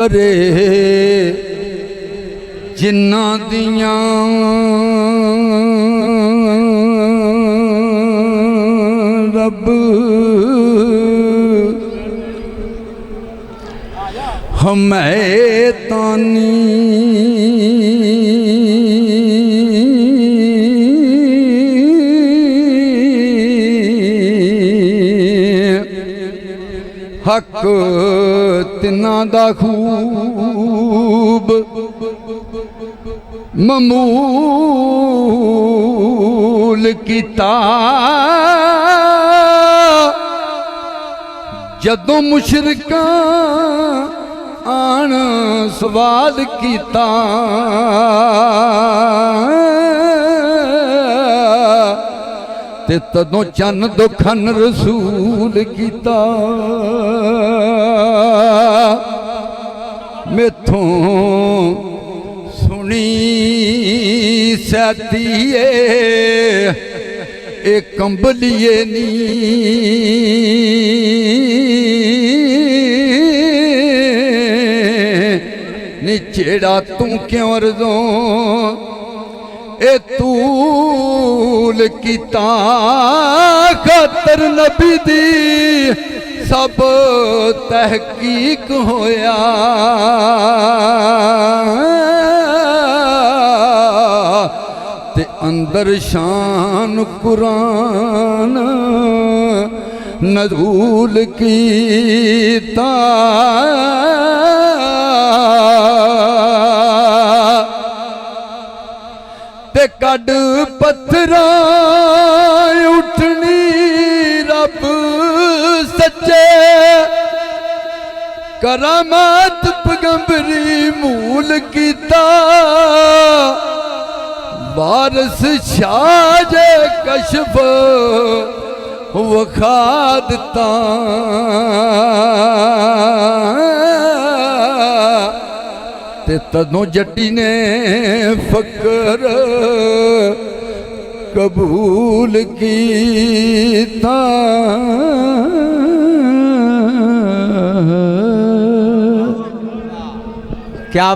रे जिन्ना दियां रब हमें तानी हक तिना दा खूब ममूल कीता जदों मुशरिकां आन सवाल कीता ते तदों चन्न दुखन रसूल कीता मैथों सुनी सैतीए ए कंबलिए नी निचेड़ा तू क्यों रजो ए तूल कीता खातर नबी दी सब तहकीक होया ते अंदर शान कुरान नज़ूल कीता ते कड पत्थरा उठनी रब सच्चे करामात पैगंबरी मूल कीता वारस शाज कशफ वखा दिता ते तदों जट्टी ने फकर कबूल कीता। क्या